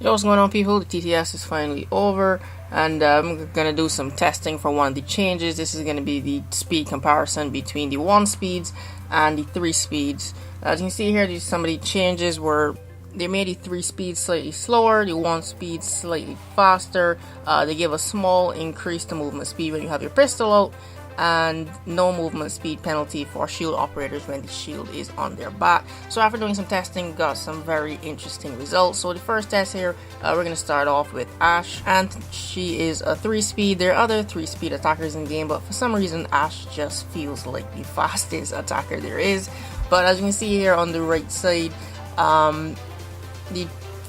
Yo, what's going on, people? The TTS is finally over, and I'm gonna do some testing for one of the changes. This is gonna be the speed comparison between the 1 speeds and the 3 speeds. As you can see here, some of the changes were they made the 3 speeds slightly slower, the 1 speed slightly faster. They give a small increase to movement speed when you have your pistol out, and no movement speed penalty for shield operators when the shield is on their back. So after doing some testing, got some very interesting results. So the first test here, we're going to start off with Ashe, and she is a 3 speed. There are other 3 speed attackers in the game, but for some reason Ashe just feels like the fastest attacker there is. But as you can see here on the right side, the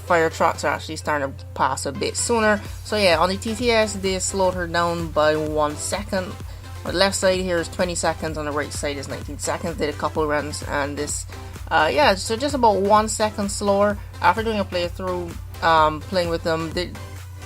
fire trucks are actually starting to pass a bit sooner. So yeah, on the TTS they slowed her down by 1 second. On the left side here is 20 seconds, on the right side is 19 seconds. Did a couple runs, and this yeah, so just about 1 second slower. After doing a playthrough, playing with them,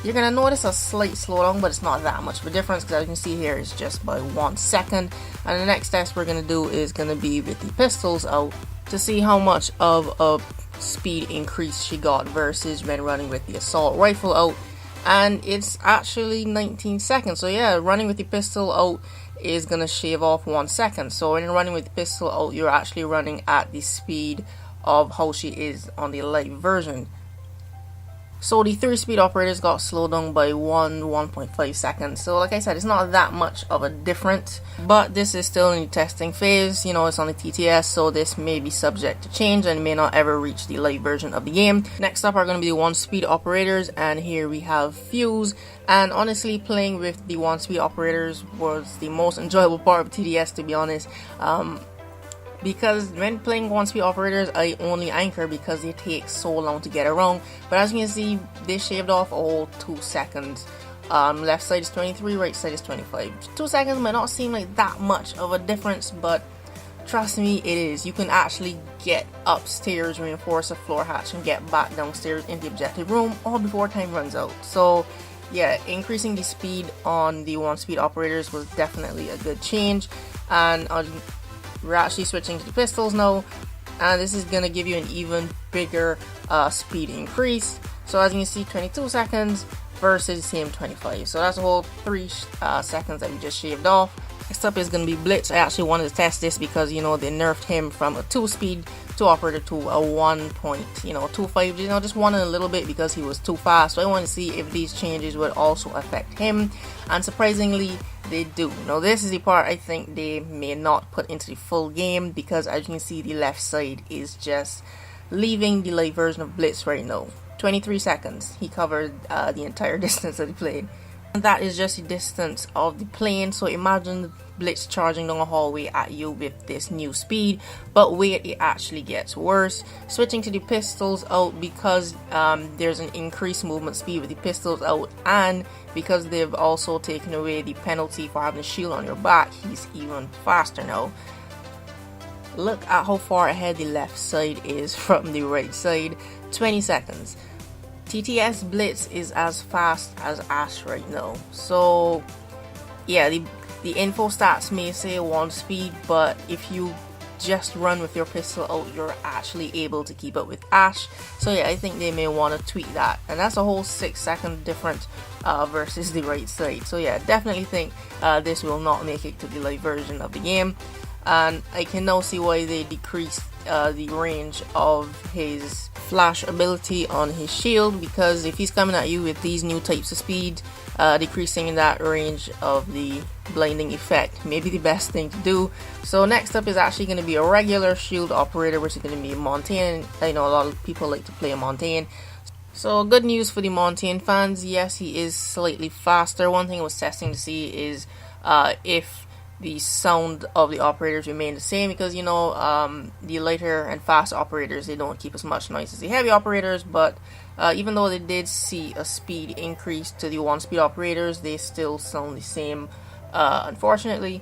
you're gonna notice a slight slowdown, but it's not that much of a difference, because as you can see here, it's just by 1 second. And the next test we're gonna do is gonna be with the pistols out, to see how much of a speed increase she got versus when running with the assault rifle out. And it's actually 19 seconds. So yeah, running with the pistol out is gonna shave off 1 second. So when you're running with the pistol out, you're actually running at the speed of how she is on the light version. So the 3 speed operators got slowed down by 1.5 seconds. So like I said, it's not that much of a difference, but this is still in the testing phase. You know, it's on the TTS, so this may be subject to change and may not ever reach the light version of the game. Next up are going to be the 1 speed operators, and here we have Fuse. And honestly, playing with the 1 speed operators was the most enjoyable part of TTS, to be honest. Because when playing 1 speed operators, I only anchor because they take so long to get around. But as you can see, they shaved off a whole 2 seconds. Left side is 23, right side is 25. 2 seconds might not seem like that much of a difference, but trust me, it is. You can actually get upstairs, reinforce a floor hatch, and get back downstairs in the objective room all before time runs out. So yeah, increasing the speed on the 1 speed operators was definitely a good change. And we're actually switching to the pistols now, and this is going to give you an even bigger speed increase. So as you can see, 22 seconds versus the same 25. So that's a whole 3 seconds that we just shaved off. Next up is going to be Blitz. I actually wanted to test this because, you know, they nerfed him from a 2 speed 2 operator to a 1.25. You know, just wanted a little bit because he was too fast. So I wanted to see if these changes would also affect him, and surprisingly they do. Now this is the part I think they may not put into the full game, because as you can see, the left side is just leaving the light version of Blitz right now. 23 seconds. He covered the entire distance that he played. And that is just the distance of the plane. So imagine Blitz charging down a hallway at you with this new speed. But wait, it actually gets worse. Switching to the pistols out, because there's an increased movement speed with the pistols out, and because they've also taken away the penalty for having a shield on your back, he's even faster now. Look at how far ahead the left side is from the right side. 20 seconds. TTS Blitz is as fast as Ashe right now. So yeah, the info stats may say 1 speed, but if you just run with your pistol out, you're actually able to keep up with Ashe. So yeah, I think they may want to tweak that, and that's a whole 6 second difference versus the right side. So yeah, definitely think this will not make it to the light version of the game. And I can now see why they decreased the range of his flash ability on his shield, because if he's coming at you with these new types of speed, decreasing that range of the blinding effect may be the best thing to do. So next up is actually going to be a regular shield operator, which is going to be Monty. I know a lot of people like to play a Monty. So good news for the Monty fans. Yes, he is slightly faster. One thing I was testing to see is if the sound of the operators remain the same, because you know, the lighter and fast operators, they don't keep as much noise as the heavy operators. But even though they did see a speed increase to the 1 speed operators, they still sound the same, unfortunately.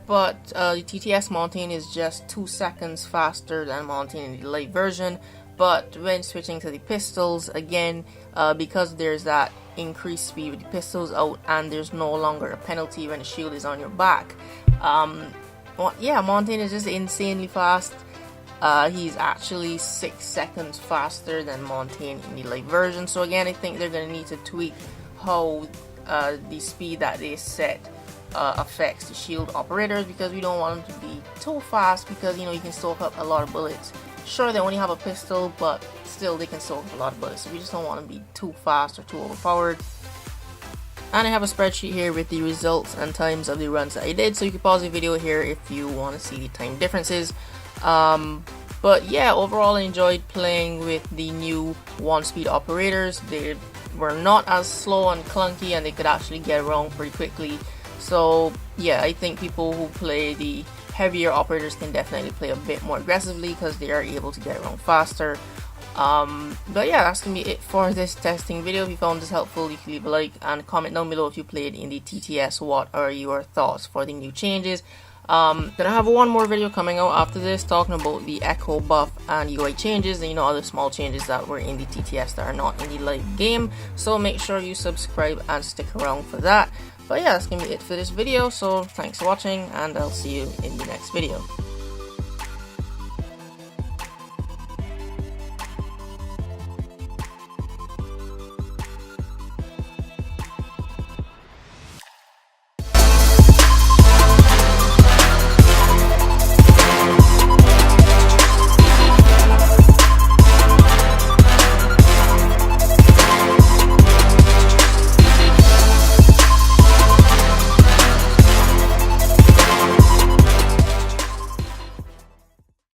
But the TTS Monty is just 2 seconds faster than Monty in the light version. But when switching to the pistols, again, because there's that increased speed with the pistols out, and there's no longer a penalty when the shield is on your back, well, yeah, Monty is just insanely fast. He's actually 6 seconds faster than Monty in the light version. So again, I think they're going to need to tweak how the speed that they set affects the shield operators, because we don't want them to be too fast, because you know you can soak up a lot of bullets. Sure, they only have a pistol, but still they can soak up a lot of bullets, so we just don't want them to be too fast or too overpowered. And I have a spreadsheet here with the results and times of the runs that I did, so you can pause the video here if you want to see the time differences. But yeah, overall I enjoyed playing with the new 1-speed operators. They were not as slow and clunky, and they could actually get around pretty quickly. So yeah, I think people who play the heavier operators can definitely play a bit more aggressively, because they are able to get around faster. But yeah, that's gonna be it for this testing video. If you found this helpful, you can leave a like and comment down below if you played in the TTS. What are your thoughts for the new changes? Then I have one more video coming out after this, talking about the echo buff and UI changes, and you know, other small changes that were in the TTS that are not in the live game. So make sure you subscribe and stick around for that. But yeah, that's gonna be it for this video, so thanks for watching, and I'll see you in the next video.